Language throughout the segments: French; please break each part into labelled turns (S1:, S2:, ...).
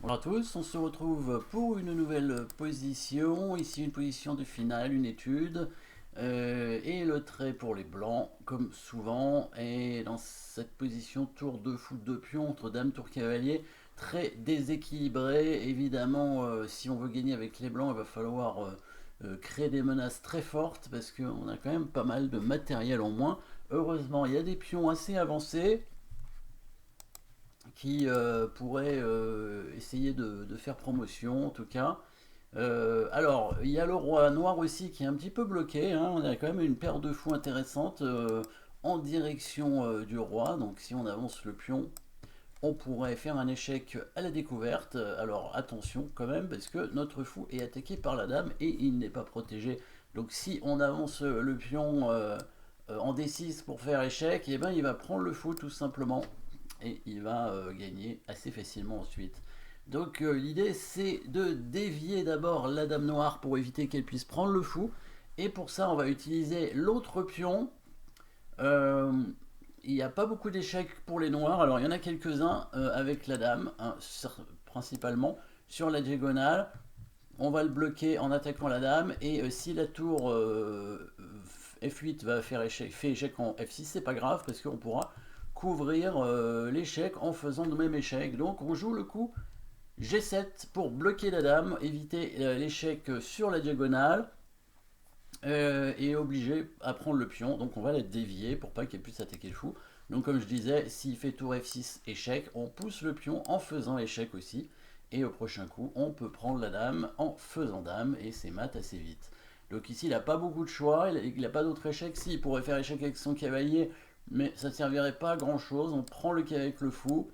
S1: Bonjour à tous, on se retrouve pour une nouvelle position, ici une position de finale, une étude, et le trait pour les blancs, comme souvent, et dans cette position, tour de fou de pion entre dame, tour cavalier, très déséquilibré, évidemment, si on veut gagner avec les blancs, il va falloir créer des menaces très fortes, parce qu'on a quand même pas mal de matériel en moins. Heureusement, il y a des pions assez avancés, qui pourrait essayer de faire promotion en tout cas. Alors, il y a le roi noir aussi qui est un petit peu bloqué, hein. On a quand même une paire de fous intéressante en direction du roi. Donc si on avance le pion, on pourrait faire un échec à la découverte. Alors attention quand même, parce que notre fou est attaqué par la dame et il n'est pas protégé. Donc si on avance le pion en D6 pour faire échec, et ben, il va prendre le fou tout simplement et il va gagner assez facilement ensuite. Donc l'idée c'est de dévier d'abord la dame noire pour éviter qu'elle puisse prendre le fou. Et pour ça on va utiliser l'autre pion. Euh, il n'y a pas beaucoup d'échecs pour les noirs. Alors il y en a quelques-uns avec la dame, hein, principalement sur la diagonale. On va le bloquer en attaquant la dame. Et si la tour F8 va faire échec, fait échec en F6, c'est pas grave parce qu'on pourra couvrir l'échec en faisant le même échec. Donc on joue le coup G7 pour bloquer la dame, éviter l'échec sur la diagonale et obligé à prendre le pion. Donc on va la dévier pour pas qu'elle puisse attaquer le fou. Donc comme je disais, s'il fait tour F6 échec, on pousse le pion en faisant échec aussi. Et au prochain coup, on peut prendre la dame en faisant dame et c'est mat assez vite. Donc ici, il n'a pas beaucoup de choix, il n'a pas d'autre échec. Si, il pourrait faire échec avec son cavalier, mais ça ne servirait pas à grand chose. On prend le cavalier avec le fou,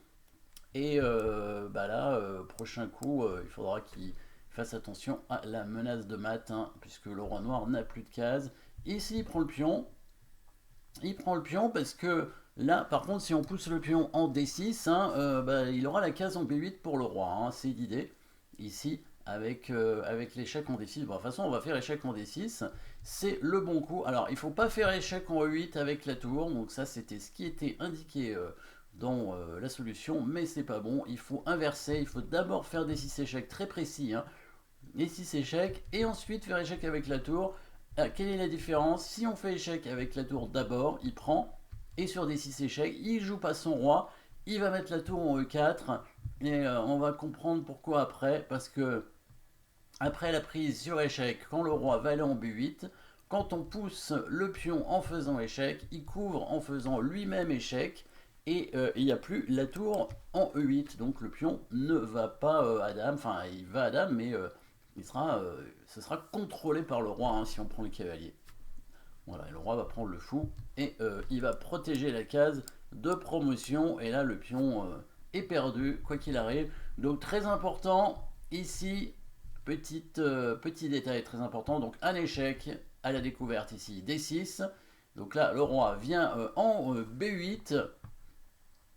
S1: et bah là, prochain coup, il faudra qu'il fasse attention à la menace de mat, hein, puisque le roi noir n'a plus de cases. Ici, il prend le pion. Il prend le pion parce que là, par contre, si on pousse le pion en D6, hein, bah, il aura la case en B8 pour le roi. Hein, c'est l'idée. Ici, avec l'échec en D6. Bon, de toute façon, on va faire échec en D6. C'est le bon coup. Alors, il ne faut pas faire échec en E8 avec la tour. Donc ça, c'était ce qui était indiqué dans la solution. Mais c'est pas bon. Il faut inverser. Il faut d'abord faire des 6 échecs très précis. Hein, les 6 échecs. Et ensuite faire échec avec la tour. Quelle est la différence? Si on fait échec avec la tour d'abord, il prend, et sur des 6 échecs, il joue pas son roi, il va mettre la tour en E4, et on va comprendre pourquoi après, parce que après la prise sur échec, quand le roi va aller en B8, quand on pousse le pion en faisant échec, il couvre en faisant lui-même échec, et il n'y a plus la tour en E8, donc le pion ne va pas à dame, enfin il va à dame, mais ce sera contrôlé par le roi hein, si on prend le cavalier. Voilà, et le roi va prendre le fou et il va protéger la case de promotion. Et là, le pion est perdu, quoi qu'il arrive. Donc, très important, ici, petit détail très important. Donc, un échec à la découverte ici, D6. Donc là, le roi vient en B8.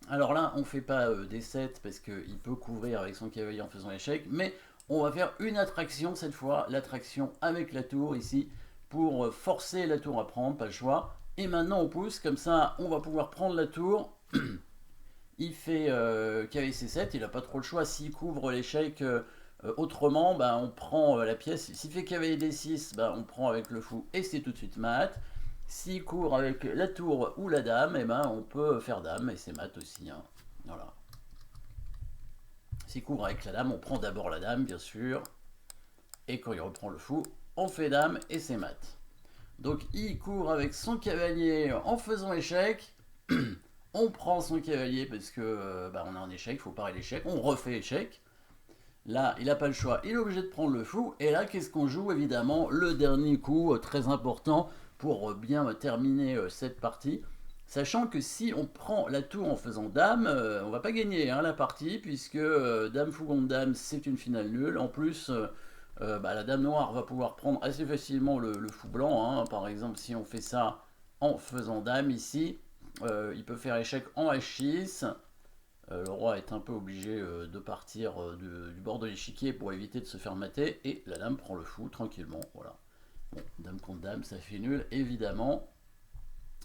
S1: Alors là, on ne fait pas D7 parce qu'il peut couvrir avec son cavalier en faisant échec, mais on va faire une attraction cette fois, l'attraction avec la tour ici, pour forcer la tour à prendre, pas le choix. Et maintenant on pousse, comme ça on va pouvoir prendre la tour. Il fait cavalier C7, il n'a pas trop le choix. S'il couvre l'échec autrement, bah, on prend la pièce. S'il fait cavalier D6, bah, on prend avec le fou et c'est tout de suite mat. S'il court avec la tour ou la dame, et ben on peut faire dame et c'est mat aussi. Hein. Voilà. S'il court avec la dame, on prend d'abord la dame, bien sûr. Et quand il reprend le fou, on fait dame et c'est mat. Donc il court avec son cavalier en faisant échec. On prend son cavalier parce que bah, on a un échec, il faut parer l'échec. On refait échec. Là, il n'a pas le choix, il est obligé de prendre le fou. Et là, qu'est-ce qu'on joue? Évidemment, le dernier coup très important pour bien terminer cette partie. Sachant que si on prend la tour en faisant dame, on va pas gagner hein, la partie, puisque dame fou contre dame, c'est une finale nulle. En plus, bah, la dame noire va pouvoir prendre assez facilement le fou blanc. Hein. Par exemple, si on fait ça en faisant dame ici, il peut faire échec en H6. Le roi est un peu obligé de partir du bord de l'échiquier pour éviter de se faire mater. Et la dame prend le fou tranquillement. Voilà. Bon, dame contre dame, ça fait nul, évidemment.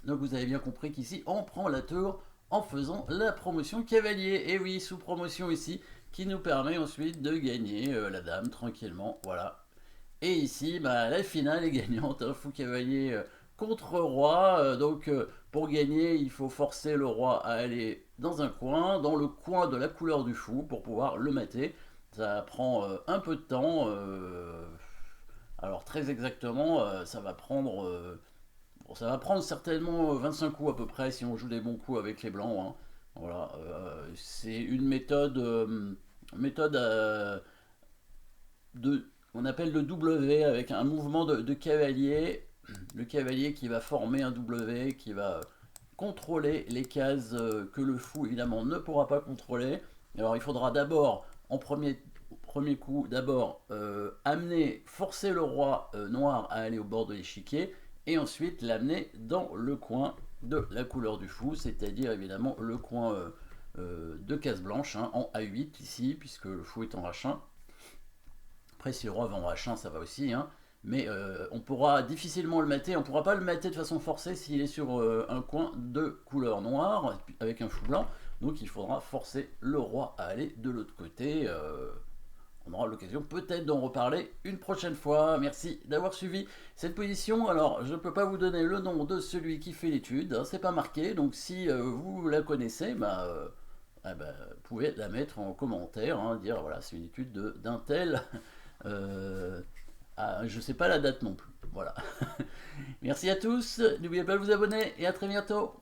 S1: Donc vous avez bien compris qu'ici, on prend la tour en faisant la promotion cavalier. Et oui, sous promotion ici, qui nous permet ensuite de gagner la dame tranquillement, voilà. Et ici, bah, la finale est gagnante, hein, fou cavalier contre roi. Donc pour gagner, il faut forcer le roi à aller dans un coin, dans le coin de la couleur du fou, pour pouvoir le mater. Ça prend un peu de temps. Alors très exactement, bon, ça va prendre certainement 25 coups à peu près si on joue des bons coups avec les blancs, hein. Voilà, c'est une méthode on appelle le W avec un mouvement de cavalier. Le cavalier qui va former un W, qui va contrôler les cases que le fou évidemment ne pourra pas contrôler. Alors il faudra d'abord, en premier coup, d'abord forcer le roi noir à aller au bord de l'échiquier, et ensuite l'amener dans le coin de la couleur du fou, c'est-à-dire évidemment le coin de case blanche, hein, en A8 ici, puisque le fou est en H1. Après, si le roi va en H1, ça va aussi, hein. Mais on pourra difficilement le mater. On ne pourra pas le mater de façon forcée s'il est sur un coin de couleur noire avec un fou blanc. Donc il faudra forcer le roi à aller de l'autre côté. On aura l'occasion peut-être d'en reparler une prochaine fois. Merci d'avoir suivi cette position. Alors, je ne peux pas vous donner le nom de celui qui fait l'étude, hein, c'est pas marqué. Donc, si vous la connaissez, vous pouvez la mettre en commentaire, hein, dire voilà, c'est une étude d'un tel. Euh, je ne sais pas la date non plus. Voilà. Merci à tous. N'oubliez pas de vous abonner et à très bientôt.